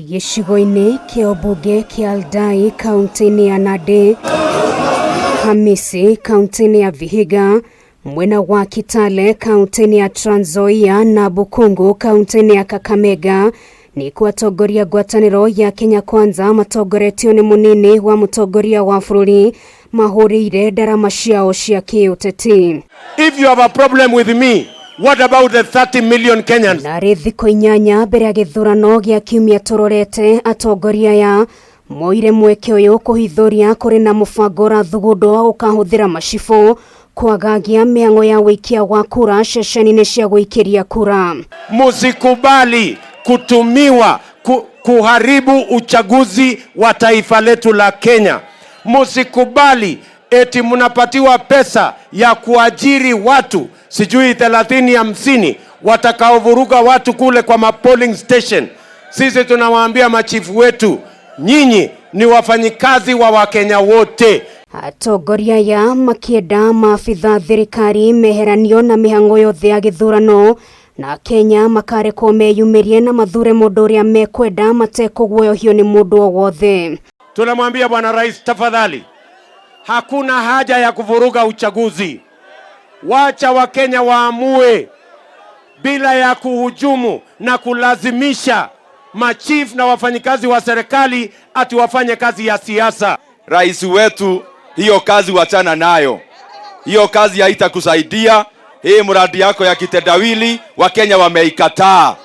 Gĩcigo-inĩ kĩa ũmbunge kĩa Aldai kaunti-inĩ ya Nandi, Hamisi kaunti-inĩ ya Vihiga, mwena wa Kitale kaunti-inĩ ya Trans Nzoia na Bukungu kaunti-inĩ ya Kakamega ni kwatongoria ngwatanĩro ya Kenya Kwanza matongoretio nĩ munini wa mũtongoria wa bũrũri mahũrĩire ndarama ciao cia kĩũteti. If you have a problem with me, what about the 30 million Kenyans? Narĩ thikũ inyanya mbere ya gĩthurano gĩa kiumia tũrorete, atongoria ya moire mweke ũyũ kũhithũria kũrĩ na mũbango rathugundwo ũkahũthĩra macibũ kwagagia mĩhang'o ya wĩikia wa kura ceceni-inĩ cia gũikĩria kura. Musikubali kutumiwa kuharibu uchaguzi wa taifa letu la Kenya. Musikubali eti mnapatiwa pesa ya kuajiri watu sijui 30-50 watakaovuruga watu kule kwa polling station. Sisi tunawaambia machifu wetu, nyinyi ni wafanyikazi wa Wakenya wote. Atongoria ya makienda maafitha thirikari meheranio na mĩhang'o yothe ya gĩthurano na Kenya makarekwo meyumĩrie na mathure mũndũ ũrĩa mekwenda matekũguoyohio nĩ mũndũ o wothe. Tunamwambia Bwana Rais, tafadhali, hakuna haja ya kuvuruga uchaguzi. Wacha Wakenya waamue bila ya kuhujumu na kulazimisha machief na wafanyikazi wa serikali ati wafanye kazi ya siasa. Rais wetu, hiyo kazi wachana nayo. Hiyo kazi haitakusaidia. Hii mradi yako ya kitendawili Wakenya wameikataa.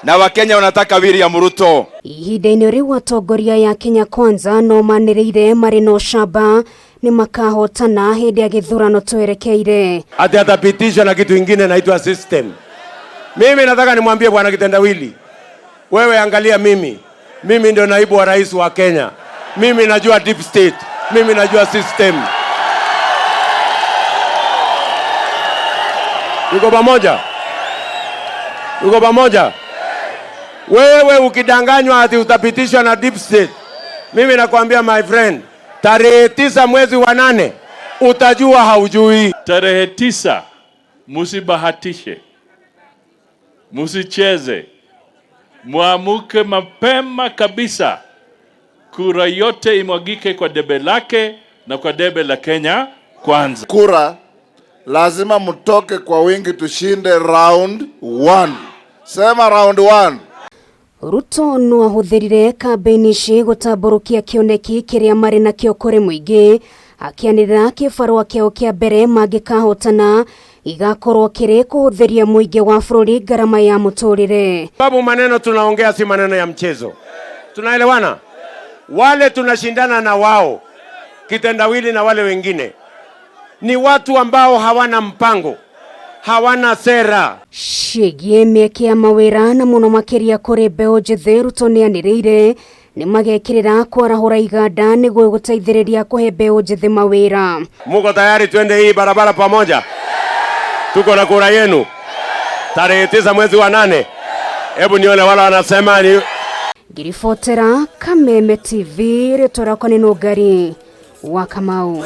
Na Wakenya wanataka William Ruto. Ihinda-inĩ rĩu atongoria ya Kenya Kwanza no manĩrĩire marĩ na ũcamba ni makahotana hĩndĩ ya gĩthurano twerekeire. Ati atapitishwa na kitu ingine naitwa system. Mimi nataka nimwambie bwana kitendawili, wewe angalia mimi ndio naibu wa rais wa Kenya. Mimi najua deep state, mimi najua system. Tuko pamoja. Wewe ukidanganywa ati utapitishwa na deep state, mimi nakwambia my friend, tarehe 9 mwezi wa 8 utajua haujui. Tarehe 9 musibahatishe, musicheze, muamuke mapema kabisa. Kura yote imwagike kwa debe lake na kwa debe la Kenya Kwanza. Kura lazima mtoke kwa wingi, tushinde round 1. Sema round 1. Ruto no ahũthĩrire kambeni ici gũtambũrũkia kĩoneki kĩrĩa marĩ nakĩo kũrĩ mũingĩ, akĩanĩrĩra kĩbarũa kĩao kĩa mbere mangĩkahotana igakorwo kĩrĩ kũhũthĩria mũingĩ wa bũrũri gharama ya mũtũrĩre. Sababu maneno tunaongea si maneno ya mchezo. Tunaelewana? Wale tunashindana na wao kitendawili na wale wengine ni watu ambao hawana mpango, hawana sera. Ciĩgiĩ mĩeke ya mawĩra na mũno makĩria kũrĩ mbeũ njĩthĩ, Ruto nĩanĩrĩire nĩ magekĩrĩra kwarahũra iganda nĩguo gũteithĩrĩria kũhe mbeũ njĩthĩ mawĩra. Muko tayari twende hii barabara pamoja? Tuko na kura yenu tarehe 9 mwezi wa 8. Hebu nione wala wanasema ni Ngiribotera Kameme TV, rĩtwa rĩakwa nĩ Nũngari wa Kamau.